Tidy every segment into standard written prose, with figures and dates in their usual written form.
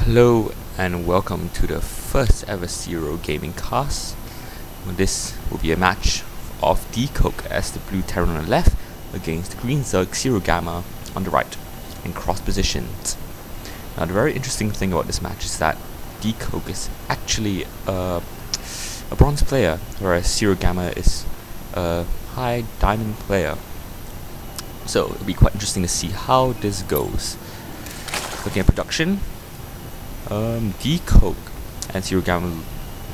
Hello and welcome to the first ever CeRoGaMMa cast. This will be a match of DCoke as the blue Terran on the left against the green Zerg CeRoGaMMa on the right in cross positions. Now the very interesting thing about this match is that DCoke is actually a bronze player, whereas CeRoGaMMa is a high diamond player. So it'll be quite interesting to see how this goes. Looking at production, DCoke and CeRoGaMMa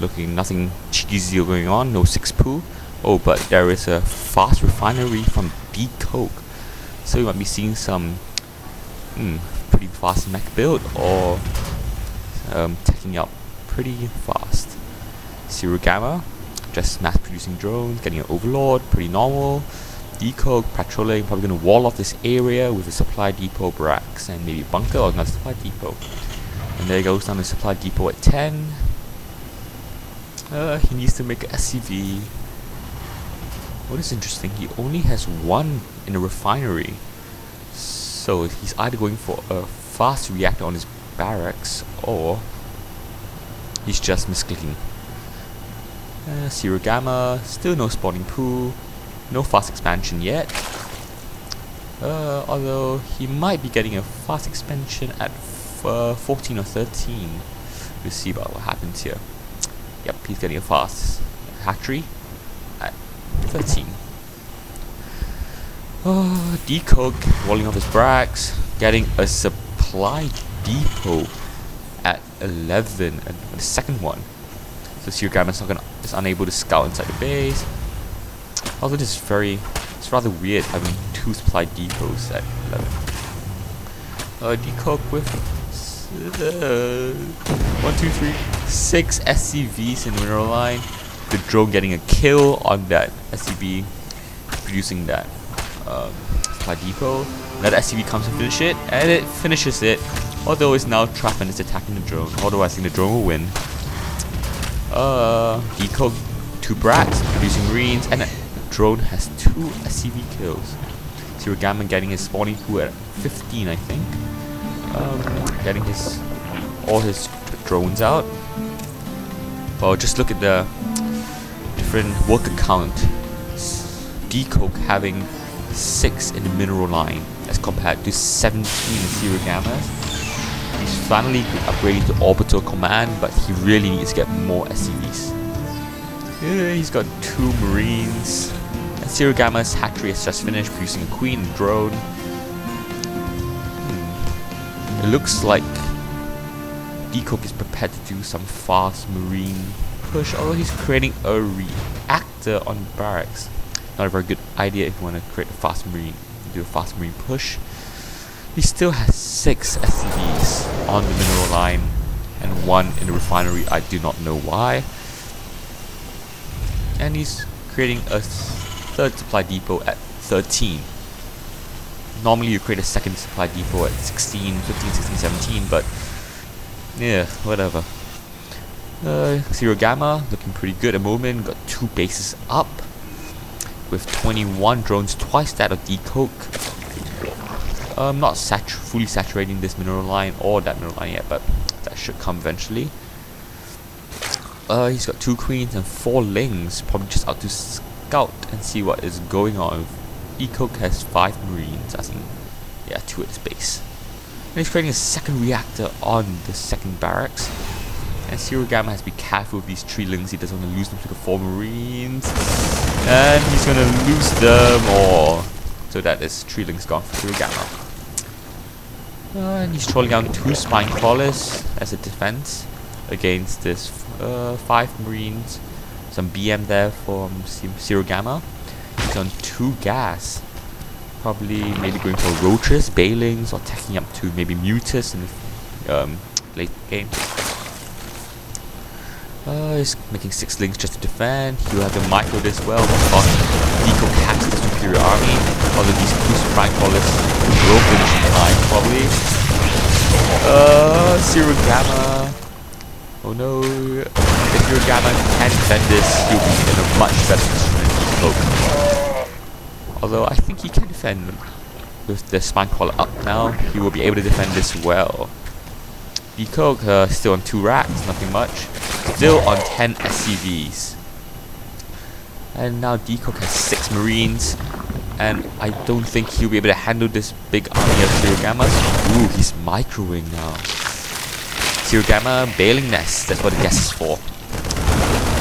looking nothing cheesy going on, no 6-poo. Oh, but there is a fast refinery from DCoke, so you might be seeing some pretty fast mech build or taking up pretty fast. CeRoGaMMa just mass producing drones, getting an overlord, pretty normal. DCoke patrolling, probably going to wall off this area with a supply depot, barracks, and maybe bunker or another supply depot. And there goes down the supply depot at 10. He needs to make an SCV. What is interesting, he only has one in a refinery. So he's either going for a fast reactor on his barracks or he's just misclicking. CeRoGaMMa, still no spawning pool. No fast expansion yet, although he might be getting a fast expansion at 14 or 13. We'll see about what happens here. Yep, he's getting a fast hatchery at 13. DCoke rolling off his barracks, getting a supply depot at 11, and the second one. So CeRoGaMMa is unable to scout inside the base. Although it's rather weird having two supply depots at 11. DCoke with 6 SCVs in the mineral line. The drone getting a kill on that SCV, producing that supply depot. Another SCV comes to finish it, and it finishes it. Although it's now trapped and it's attacking the drone. Although I think the drone will win. DCoke, 2 brats, producing marines, and drone has 2 SCV kills. CeRoGaMMa getting his spawning pool at 15, I think. Getting all his drones out. Well, just look at the different worker count. DCoke having 6 in the mineral line as compared to 17 in CeRoGaMMa. He's finally upgrading to orbital command, but he really needs to get more SCVs. Yeah, he's got 2 marines. And CeRoGaMMa's hatchery has just finished producing a queen and drone. It looks like DCoke is prepared to do some fast marine push, although he's creating a reactor on barracks. Not a very good idea if you want to create a fast marine, do a fast marine push. He still has 6 SCVs on the mineral line and 1 in the refinery. I do not know why. And he's creating a 3rd supply depot at 13. Normally you create a 2nd supply depot at 16, 15, 16, 17, but yeah, whatever. CeRoGaMMa looking pretty good at the moment, got 2 bases up with 21 drones, twice that of DCoke. Not fully saturating this mineral line or that mineral line yet, but that should come eventually. He's got 2 queens and 4 lings, probably just out to scout and see what is going on. DCoke has 5 marines, I think, yeah, 2 at his base. And he's creating a 2nd reactor on the 2nd barracks. And CeRoGaMMa has to be careful with these 3 lings, he doesn't want to lose them to the 4 marines. And he's going to lose them all. So that is 3 lings gone for CeRoGaMMa. And he's trolling down 2 spine crawlers as a defense against this 5 marines. Some BM there from CeRoGaMMa. He's on 2 gas. Probably maybe going for roaches, bailings, or taking up to maybe mutas in the late game. He's making 6 links just to defend. He'll have to micro this well because DCoke hacks the superior army. Although these 2 spine crawlers will finish in time, probably. CeRoGaMMa. Oh no. If CeRoGaMMa can defend this, he'll be in a much better position than DCoke. Although I think he can defend with the spine crawler up now. He will be able to defend this well. DCoke still on 2 racks, nothing much. Still on 10 SCVs. And now DCoke has 6 Marines. And I don't think he'll be able to handle this big army of CeRoGaMMas. Ooh, he's microwing now. CeRoGaMMa Bailing Nest, that's what the guess is for.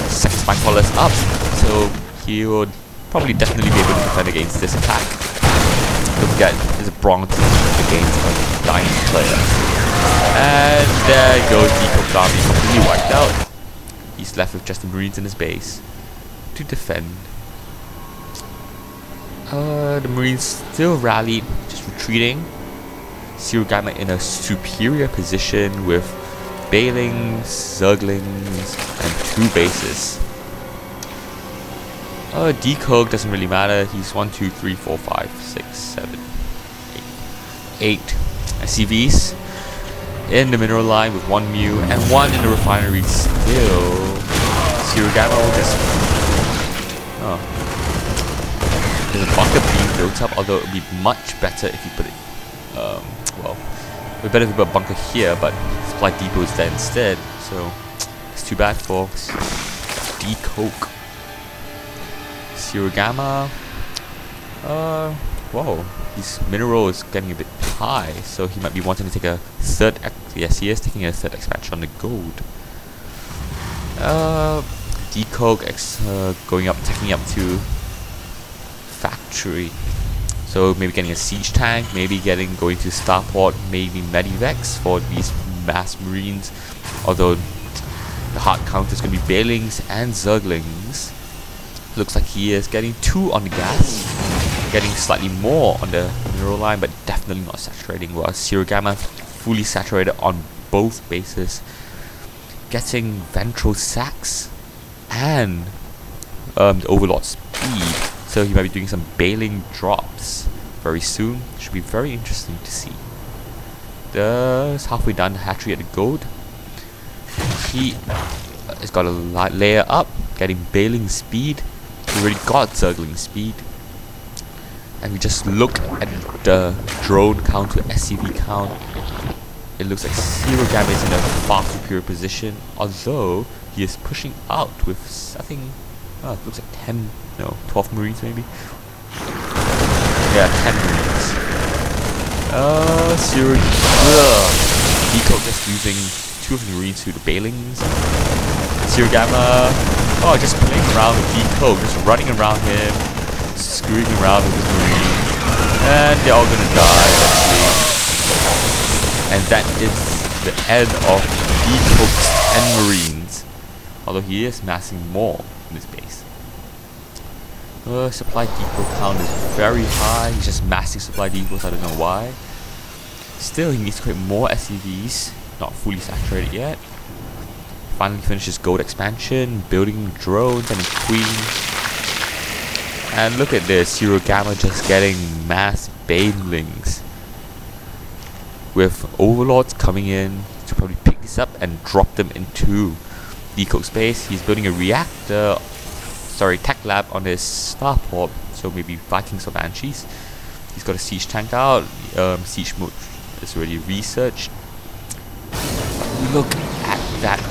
Second spine follows up, so he would probably definitely be able to defend against this attack. Don't forget, there's a bronze against a dying player. And there goes DCoke's army completely wiped out. He's left with just the Marines in his base to defend. The Marines still rallied, just retreating. CeRoGaMMa in a superior position with Bailings, Zerglings, and 2 bases. DCoke doesn't really matter. He's 1, 2, 3, 4, 5, 6, 7, 8 SCVs in the mineral line with 1 Mu and 1 in the refinery still. CeRoGaMMa will just... Oh. There's a bunker being built up, although it would be much better if you put it... well, it would be better if you put a bunker here, but supply depot is there instead, so it's too bad for DCoke. CeRoGaMMa, whoa, his mineral is getting a bit high, so he might be wanting to take a third, yes he is taking a third expansion on the gold. DCoke going up, taking up to factory, so maybe getting a siege tank, maybe going to starport, maybe medivacs for these mass marines, although the hard count is going to be Bailings and Zerglings. Looks like he is getting 2 on the gas, getting slightly more on the mineral line, but definitely not saturating, while CeRoGaMMa fully saturated on both bases, getting ventral sacks and the overlord speed, so he might be doing some bailing drops very soon. Should be very interesting to see. There's halfway down the hatchery at the gold. He has got a layer up, getting bailing speed. He already got Zergling speed. And we just look at the drone count to SCV count. It looks like CeRoGaMMa is in a far superior position, although he is pushing out with, I think, it looks like 12 Marines maybe? Yeah, 10 Marines. DCoke just using 2 of the Marines to the Bailings. CeRoGaMMa, just playing around with DCoke, just running around him, screwing around with his Marines, and they're all gonna die eventually. And that is the end of DCoke's 10 Marines, although he is massing more in his base. Supply depot count is very high. He's just massing supply depots, I don't know why. Still, he needs to create more SCVs, not fully saturated yet. Finally finishes gold expansion, building drones and a queen. And look at this, CeRoGaMMa just getting mass banelings, with overlords coming in to probably pick this up and drop them into DCoke's base. He's building a reactor, tech lab on his starport, so maybe Vikings or Banshees. He's got a siege tank out, siege mode is already researched. Look at that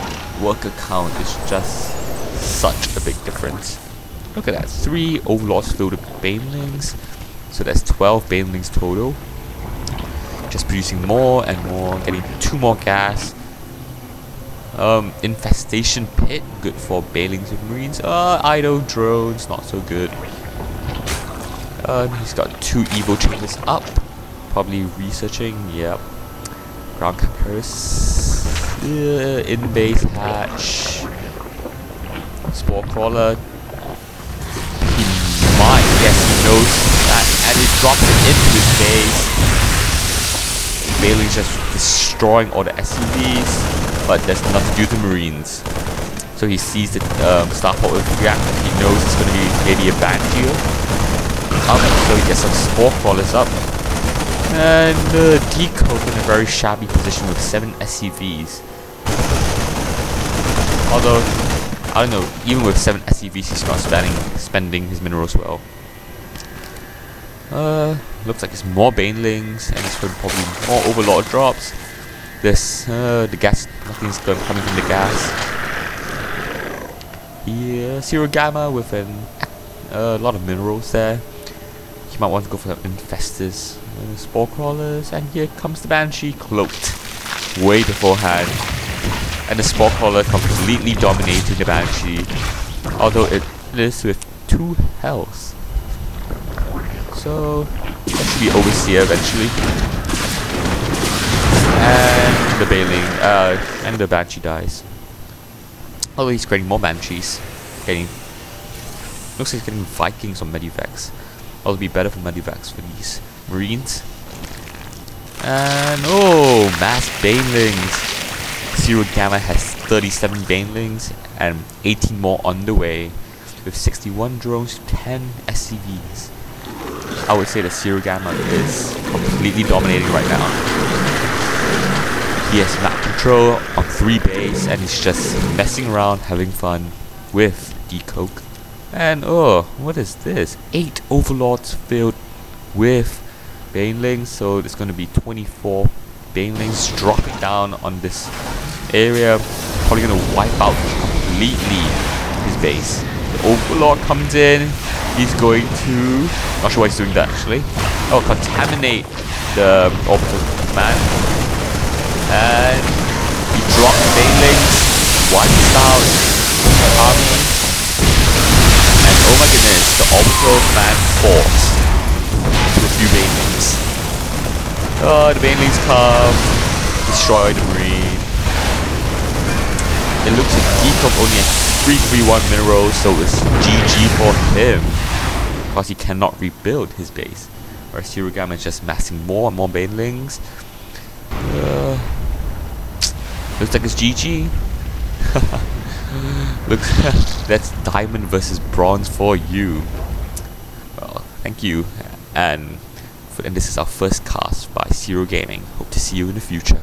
worker count, it's just such a big difference. Look at that, 3 overlords filled with banelings, so that's 12 banelings total. Just producing more and more, getting 2 more gas. Infestation pit, good for bailings with marines. Idle drones, not so good. He's got 2 evo chambers up, probably researching. Yep. Ground campers, in base hatch, spore crawler. He might, yes, he knows that, and he drops it into his base. Bailing's just destroying all the SCVs, but there's nothing to do to Marines. So he sees the starport with reactor. He knows it's going to be maybe a Banshee. So he gets some spore crawlers up. And DCoke in a very shabby position with 7 SCVs. Although, I don't know, even with 7 SCVs he's not spending his minerals well. Looks like it's more banelings, and it's going to probably more overlord drops. the gas, nothing's coming from the gas. Here, CeRoGaMMa with a lot of minerals there. You might want to go for some infestors, spore crawlers, and here comes the Banshee cloaked way beforehand. And the spore crawler completely dominating the Banshee, although it is with 2 health. So that should be Overseer eventually. And the Baneling, and the Banshee dies. Although he's creating more Banshees. Looks like he's getting Vikings or Medivacs. It'll be better for Medivacs for these Marines. And oh, mass Banelings. CeRoGaMMa has 37 Banelings and 18 more on the way, with 61 drones, 10 SCVs. I would say that CeRoGaMMa is completely dominating right now. He has map control on 3 bays and he's just messing around, having fun with DCoke. And oh, what is this? 8 Overlords filled with Banelings, so there's going to be 24 Banelings dropping down on this area. Probably going to wipe out completely his base. The Overlord comes in. He's going to... not sure why he's doing that actually. Oh, contaminate the orbital command. And he drops Banelings, wipes out the army. And oh my goodness, the orbital command falls to a few Banelings. Oh, the Banelings come, destroy the Marine. It looks like DCoke only has 331 minerals, so it's GG for him, because he cannot rebuild his base. Whereas CeRoGaMMa is just massing more and more Banelings. Looks like it's GG. Looks that's diamond versus bronze for you. Well, thank you, and this is our first cast by CeRoGaMMa. Hope to see you in the future.